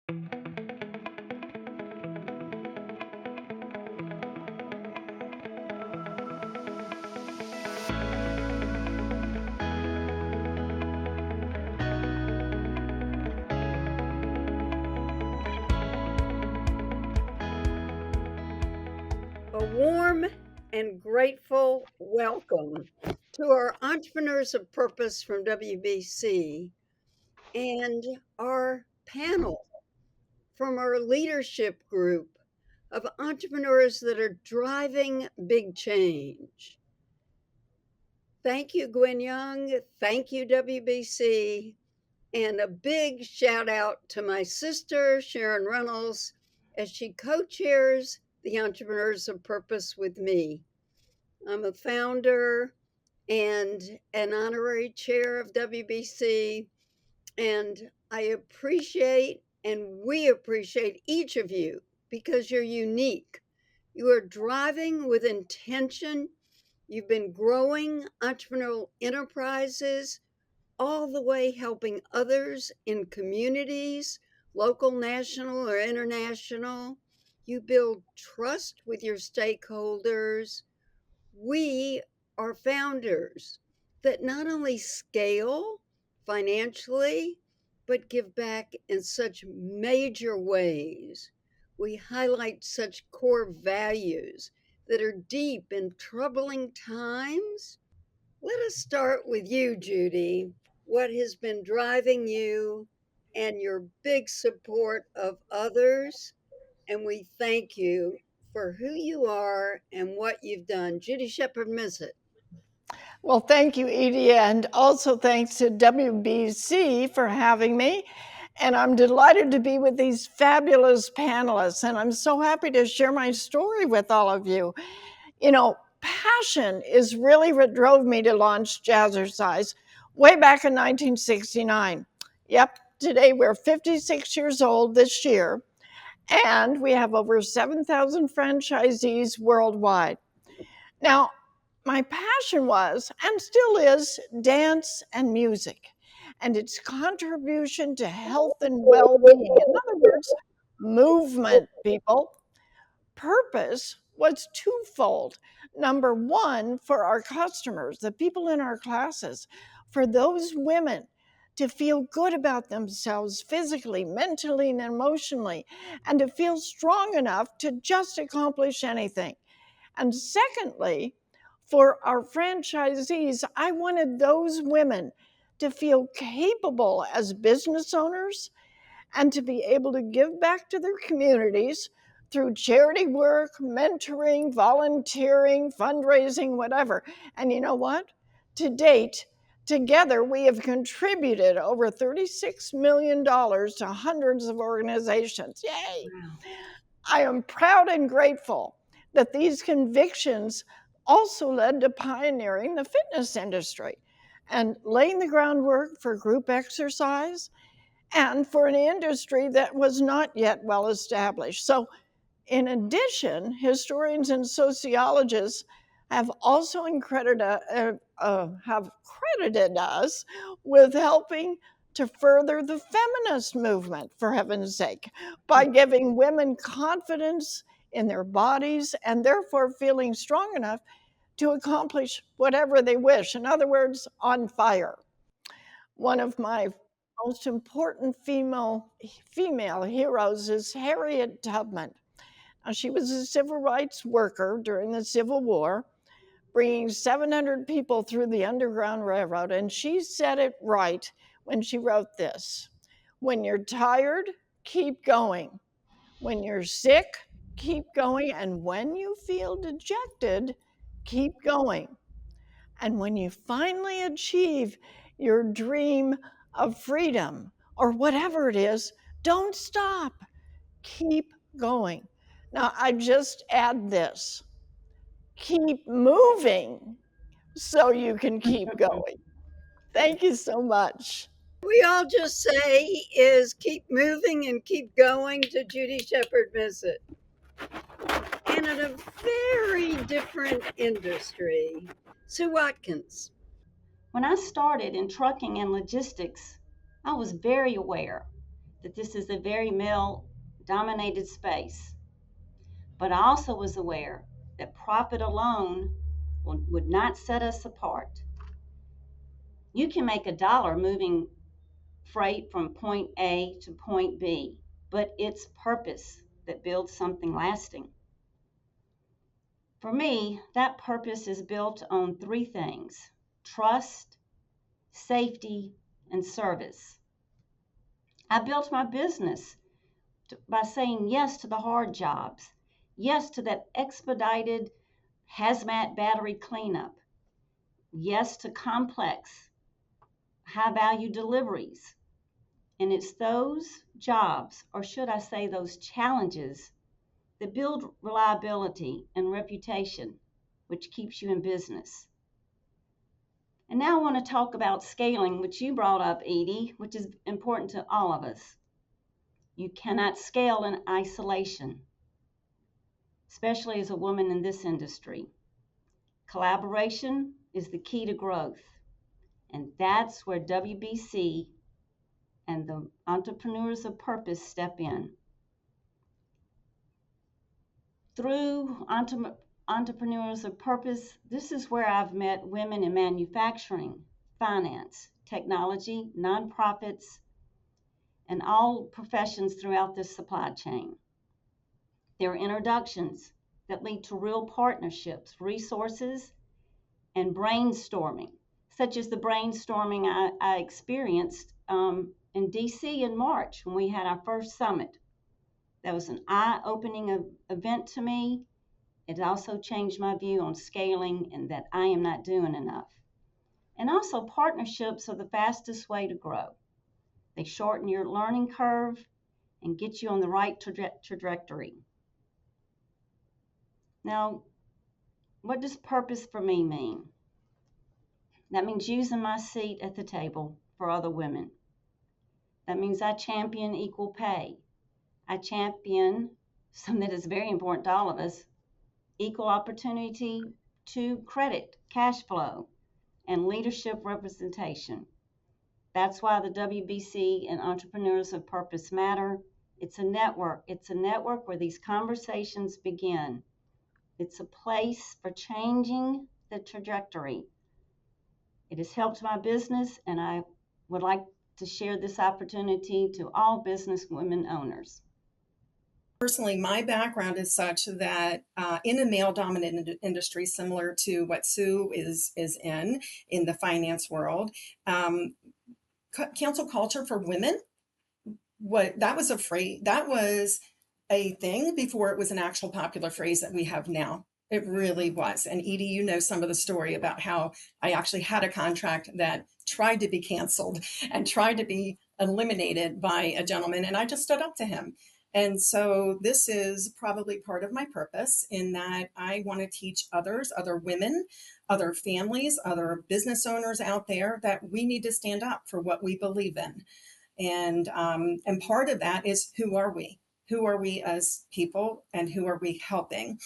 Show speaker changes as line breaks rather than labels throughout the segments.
A warm and grateful welcome to our Entrepreneurs of Purpose from WBC and our panel from our leadership group of entrepreneurs that are driving big change. Thank you, Gwen Young. Thank you, WBC. And a big shout out to my sister, Sharon Reynolds, as she co-chairs the Entrepreneurs of Purpose with me. I'm a founder and an honorary chair of WBC, and I appreciate and we appreciate each of you because you're unique. You are driving with intention. You've been growing entrepreneurial enterprises, all the way helping others in communities, local, national, or international. You build trust with your stakeholders. We are founders that not only scale financially, but give back in such major ways. We highlight such core values that are deep in troubling times. Let us start with you, Judy. What has been driving you and your big support of others? And we thank you for who you are and what you've done. Judy Sheppard Miss-it.
Well, thank you, Edie, and also thanks to WBC for having me. And I'm delighted to be with these fabulous panelists, and I'm so happy to share my story with all of you. You know, passion is really what drove me to launch Jazzercise way back in 1969. Yep, today we're 56 years old this year, and we have over 7,000 franchisees worldwide. Now, my passion was, and still is, dance and music, and its contribution to health and well-being. In other words, movement, people. Purpose was twofold. Number one, for our customers, the people in our classes, for those women to feel good about themselves physically, mentally, and emotionally, and to feel strong enough to just accomplish anything. And secondly, for our franchisees, I wanted those women to feel capable as business owners and to be able to give back to their communities through charity work, mentoring, volunteering, fundraising, whatever. And you know what? To date, together, we have contributed over $36 million to hundreds of organizations. Yay!
Wow.
I am proud and grateful that these convictions also led to pioneering the fitness industry and laying the groundwork for group exercise and for an industry that was not yet well established. So, in addition, historians and sociologists have also have credited us with helping to further the feminist movement, for heaven's sake, by giving women confidence in their bodies and therefore feeling strong enough to accomplish whatever they wish. In other words, on fire. One of my most important female heroes is Harriet Tubman. Now, she was a civil rights worker during the Civil War, bringing 700 people through the Underground Railroad, and she said it right when she wrote this: when you're tired, keep going. When you're sick, keep going. And when you feel dejected, keep going. And when you finally achieve your dream of freedom or whatever it is, don't stop. Keep going. Now, I just add this: keep moving so you can keep going. Thank you so much.
We all just say is keep moving and keep going to Judy Sheppard Miss-it. And in a very different industry, Sue Watkins.
When I started in trucking and logistics, I was very aware that this is a very male-dominated space, but I also was aware that profit alone would not set us apart. You can make $1 moving freight from point A to point B, but it's purpose that builds something lasting. For me, that purpose is built on 3 things: trust, safety, and service. I built my business by saying yes to the hard jobs, yes to that expedited hazmat battery cleanup, yes to complex, high value deliveries. And it's those jobs, or should I say those challenges, that build reliability and reputation, which keeps you in business. And now I want to talk about scaling, which you brought up, Edie, which is important to all of us. You cannot scale in isolation, especially as a woman in this industry. Collaboration is the key to growth, and that's where WBC and the entrepreneurs of purpose step in. Through entrepreneurs of purpose, this is where I've met women in manufacturing, finance, technology, nonprofits, and all professions throughout this supply chain. There are introductions that lead to real partnerships, resources, and brainstorming, such as the brainstorming I experienced in DC in March when we had our first summit. That was an eye-opening event to me. It also changed my view on scaling and that I am not doing enough. And also, partnerships are the fastest way to grow. They shorten your learning curve and get you on the right trajectory. Now, what does purpose for me mean? That means using my seat at the table for other women. That means I champion equal pay. I champion something that is very important to all of us: equal opportunity to credit, cash flow, and leadership representation. That's why the WBC and Entrepreneurs of Purpose matter. It's a network. It's a network where these conversations begin. It's a place for changing the trajectory. It has helped my business, and I would like to share this opportunity to all business women owners.
Personally, my background is such that in a male-dominated industry, similar to what Sue is in the finance world, cancel culture for women, that was a thing before it was an actual popular phrase that we have now. It really was. And Edie, you know some of the story about how I actually had a contract that tried to be canceled and tried to be eliminated by a gentleman, and I just stood up to him. And so this is probably part of my purpose, in that I want to teach others, other women, other families, other business owners out there, that we need to stand up for what we believe in. And part of that is, who are we? Who are we as people, and who are we helping?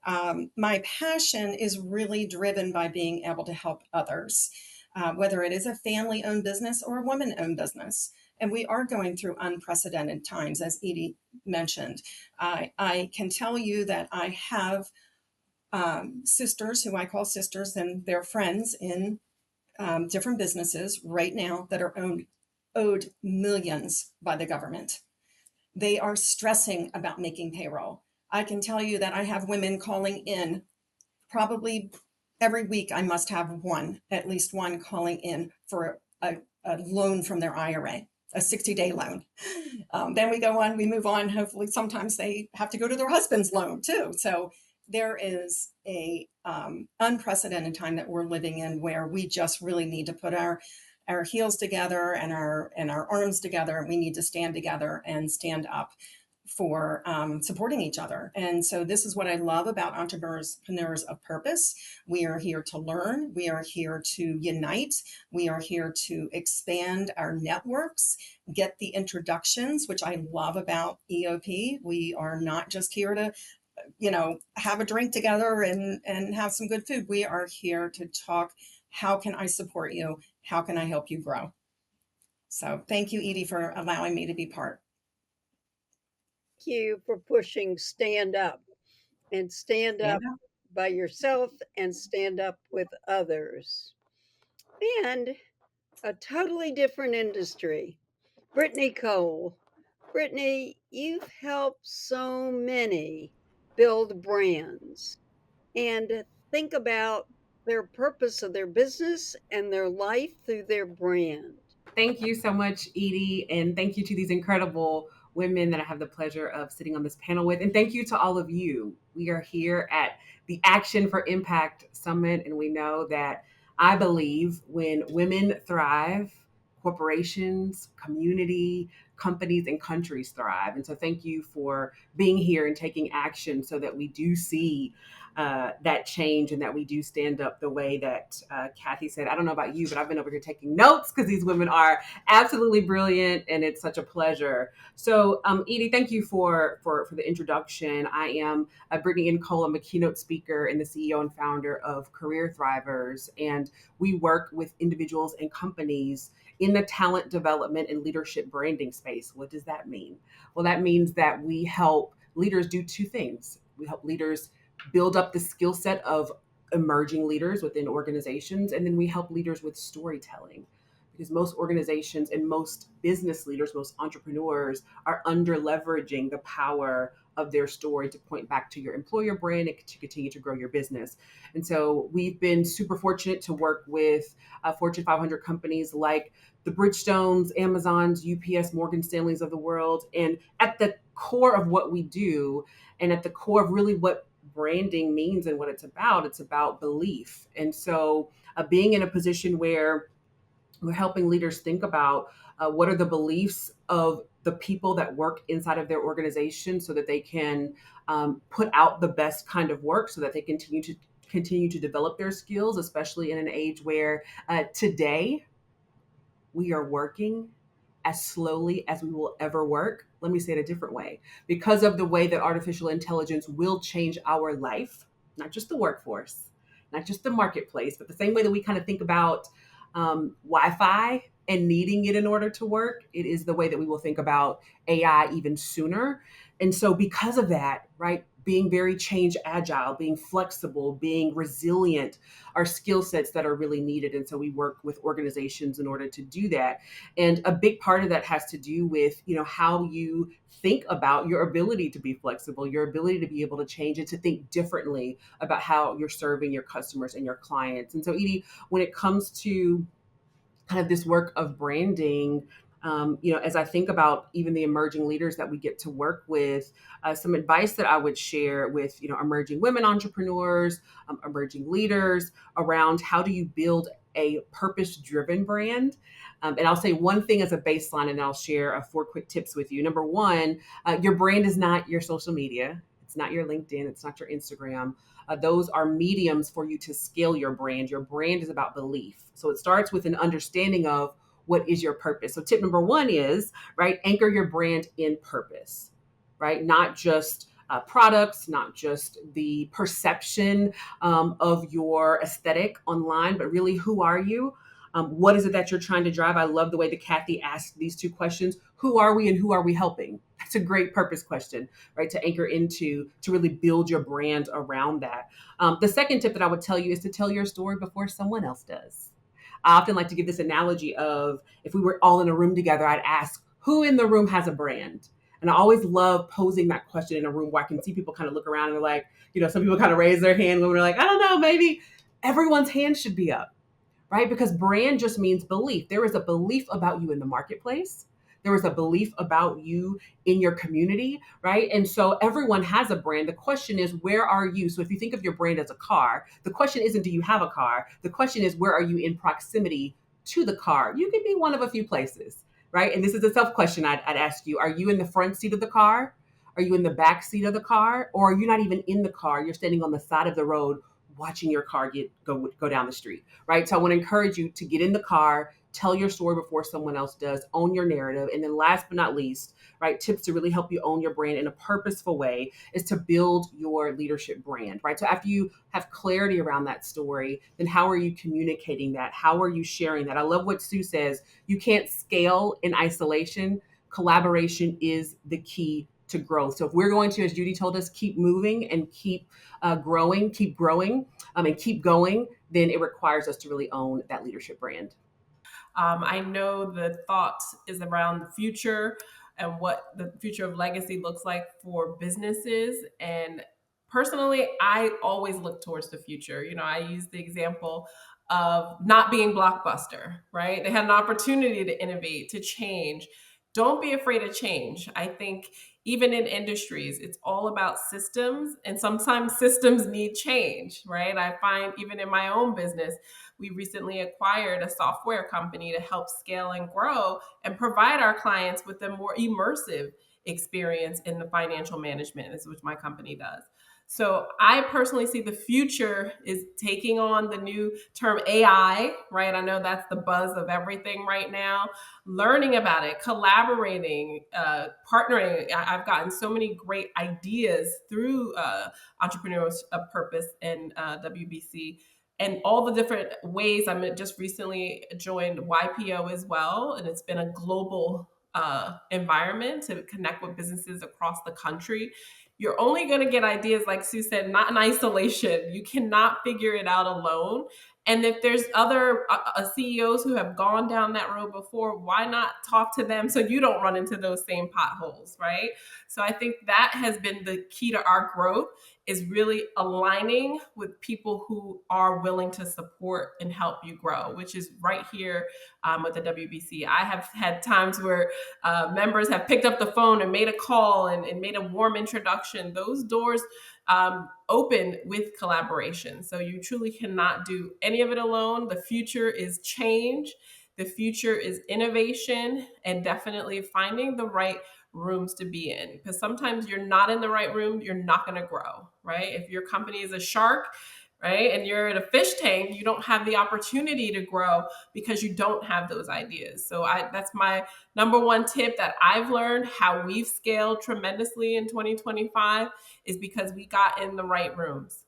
My passion is really driven by being able to help others, whether it is a family-owned business or a woman-owned business. And we are going through unprecedented times, as Edie mentioned. I can tell you that I have sisters who I call sisters, and they're friends in different businesses right now that are owed millions by the government. They are stressing about making payroll. I can tell you that I have women calling in probably every week. I must have at least one calling in for a loan from their IRA, a 60-day loan. Then we go on, we move on. Hopefully sometimes they have to go to their husband's loan too. So there is a unprecedented time that we're living in, where we just really need to put our heels together and our arms together, and we need to stand together and stand up for supporting each other. And so this is what I love about Entrepreneurs of Purpose. We are here to learn. We are here to unite. We are here to expand our networks, get the introductions, which I love about EOP. We are not just here to have a drink together and have some good food. We are here to talk. How can I support you? How can I help you grow? So thank you, Edie, for allowing me to be part.
thank you for pushing stand up and stand
Stand
up
up.
by yourself and stand up with others. And a totally different industry. Brittany Cole. Brittany, you've helped so many build brands and think about their purpose of their business and their life through their brand.
Thank you so much, Edie. And thank you to these incredible women that I have the pleasure of sitting on this panel with. And thank you to all of you. We are here at the Action for Impact Summit. And we know that I believe when women thrive, corporations, community, companies, and countries thrive. And so thank you for being here and taking action so that we do see that change and that we do stand up the way that Kathie said. I don't know about you, but I've been over here taking notes because these women are absolutely brilliant, and it's such a pleasure. So, Edie, thank you for the introduction. I am Brittany and Cole. I'm a keynote speaker and the CEO and founder of Career Thrivers, and we work with individuals and companies in the talent development and leadership branding space. What does that mean? Well, that means that we help leaders do two things. We help leaders build up the skill set of emerging leaders within organizations, and then we help leaders with storytelling. Because most organizations and most business leaders, most entrepreneurs are under leveraging the power of their story to point back to your employer brand and to continue to grow your business. And so we've been super fortunate to work with Fortune 500 companies like the Bridgestones, Amazons, UPS, Morgan Stanleys of the world. And at the core of what we do, and at the core of really what branding means and what it's about belief. And so being in a position where we're helping leaders think about what are the beliefs of the people that work inside of their organization so that they can put out the best kind of work so that they continue to develop their skills, especially in an age where today we are working as slowly as we will ever work. Let me say it a different way. Because of the way that artificial intelligence will change our life, not just the workforce, not just the marketplace, but the same way that we kind of think about Wi-Fi and needing it in order to work, it is the way that we will think about AI even sooner. And so because of that, right, being very change agile, being flexible, being resilient are skill sets that are really needed. And so we work with organizations in order to do that. And a big part of that has to do with, how you think about your ability to be flexible, your ability to be able to change and to think differently about how you're serving your customers and your clients. And so, Edie, when it comes to kind of this work of branding, as I think about even the emerging leaders that we get to work with, some advice that I would share with, emerging women entrepreneurs, emerging leaders around how do you build a purpose-driven brand. And I'll say one thing as a baseline, and I'll share 4 quick tips with you. Number one, your brand is not your social media. It's not your LinkedIn. It's not your Instagram. Those are mediums for you to scale your brand. Your brand is about belief. So it starts with an understanding of what is your purpose. So tip number one is, right, anchor your brand in purpose, right? Not just products, not just the perception of your aesthetic online, but really who are you? What is it that you're trying to drive? I love the way that Kathie asked these 2 questions. Who are we and who are we helping? That's a great purpose question, right? To anchor into, to really build your brand around that. The second tip that I would tell you is to tell your story before someone else does. I often like to give this analogy of if we were all in a room together, I'd ask, who in the room has a brand? And I always love posing that question in a room where I can see people kind of look around and they're like, some people kind of raise their hand when we're like, I don't know, maybe everyone's hand should be up, right? Because brand just means belief. There is a belief about you in the marketplace. There is a belief about you in your community, right? And so everyone has a brand. The question is, where are you? So if you think of your brand as a car, the question isn't, do you have a car? The question is, where are you in proximity to the car? You can be one of a few places, right? And this is a self question I'd ask you. Are you in the front seat of the car? Are you in the back seat of the car? Or are you not even in the car? You're standing on the side of the road watching your car go down the street, right? So I want to encourage you to get in the car, tell your story before someone else does, own your narrative. And then last but not least, right, tips to really help you own your brand in a purposeful way is to build your leadership brand, right? So after you have clarity around that story, then how are you communicating that? How are you sharing that? I love what Sue says. You can't scale in isolation. Collaboration is the key to growth. So if we're going to, as Judy told us, keep moving and keep growing, and keep going, then it requires us to really own that leadership brand.
I know the thought is around the future and what the future of legacy looks like for businesses. And personally, I always look towards the future. I use the example of not being Blockbuster, right? They had an opportunity to innovate, to change. Don't be afraid of change. I think even in industries, it's all about systems, and sometimes systems need change, right? I find even in my own business, we recently acquired a software company to help scale and grow and provide our clients with a more immersive experience in the financial management, which my company does. So I personally see the future is taking on the new term AI, right? I know that's the buzz of everything right now. Learning about it, collaborating, partnering. I've gotten so many great ideas through Entrepreneurs of Purpose and WBC, and all the different ways. I'm just recently joined YPO as well, and it's been a global environment to connect with businesses across the country. You're only going to get ideas, like Sue said, not in isolation. You cannot figure it out alone. And if there's other CEOs who have gone down that road before, why not talk to them so you don't run into those same potholes, right? So I think that has been the key to our growth, is really aligning with people who are willing to support and help you grow, which is right here with the WBC. I have had times where members have picked up the phone and made a call and made a warm introduction. Those doors open with collaboration. So you truly cannot do any of it alone. The future is change. The future is innovation, and definitely finding the right rooms to be in, because sometimes you're not in the right room, you're not going to grow, right? If your company is a shark, right, and you're in a fish tank, you don't have the opportunity to grow because you don't have those ideas. So that's my number one tip that I've learned. How we've scaled tremendously in 2025 is because we got in the right rooms.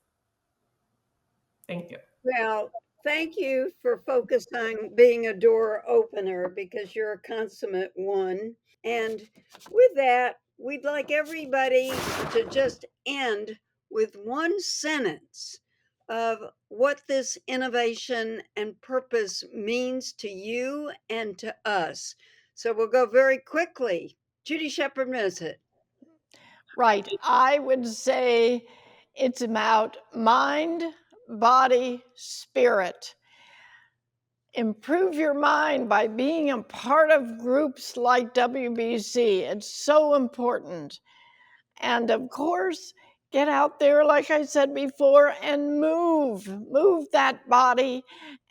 Thank you.
Well, thank you for focusing on being a door opener, because you're a consummate one. And with that, we'd like everybody to just end with one sentence of what this innovation and purpose means to you and to us. So we'll go very quickly. Judy Sheppard Mizzet.
Right. I would say it's about mind, body, spirit. Improve your mind by being a part of groups like WBC. It's so important. And of course, get out there, like I said before, and move that body.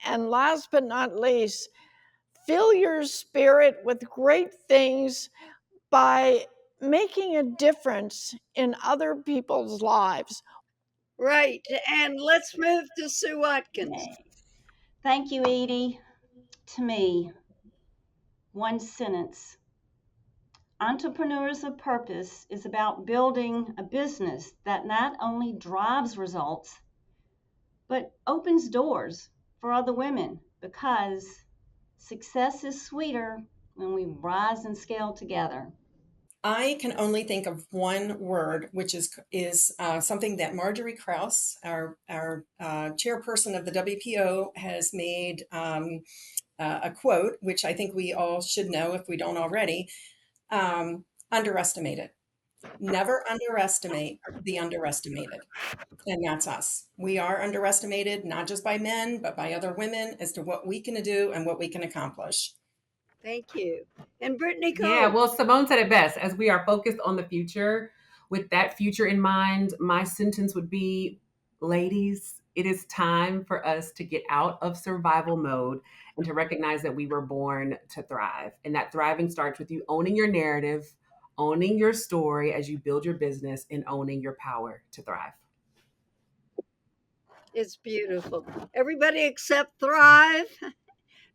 And last but not least, fill your spirit with great things by making a difference in other people's lives.
Right. And let's move to Sue Watkins.
Thank you, Edie. To me, one sentence: Entrepreneurs of Purpose is about building a business that not only drives results, but opens doors for other women, because success is sweeter when we rise and scale together.
I can only think of one word, which is something that Marjorie Krause, our chairperson of the WPO, has made a quote, which I think we all should know if we don't already. Underestimate it. Never underestimate the underestimated. And that's us. We are underestimated, not just by men, but by other women, as to what we can do and what we can accomplish.
Thank you. And Brittany
Yeah,
Cole.
well, Ciemone said it best. As we are focused on the future, with that future in mind, my sentence would be, ladies, it is time for us to get out of survival mode and to recognize that we were born to thrive. And that thriving starts with you owning your narrative, owning your story as you build your business, and owning your power to thrive.
It's beautiful. Everybody except thrive,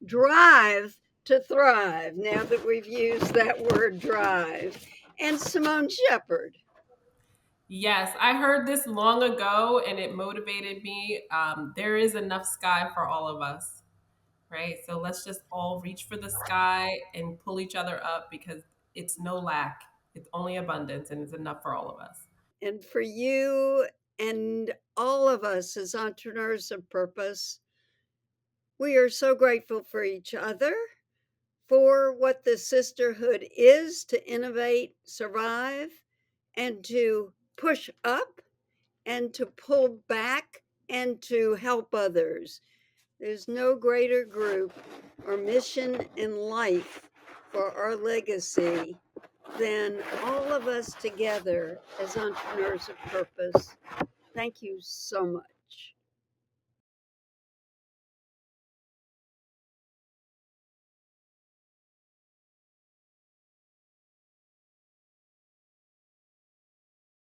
drive to thrive, now that we've used that word drive. And Ciemone Sheppard.
Yes, I heard this long ago and it motivated me. There is enough sky for all of us, right? So let's just all reach for the sky and pull each other up, because it's no lack. It's only abundance, and it's enough for all of us.
And for you and all of us as entrepreneurs of purpose, we are so grateful for each other, for what the sisterhood is to innovate, survive, and to push up and to pull back and to help others. There's no greater group or mission in life for our legacy than all of us together as entrepreneurs of purpose. Thank you so much.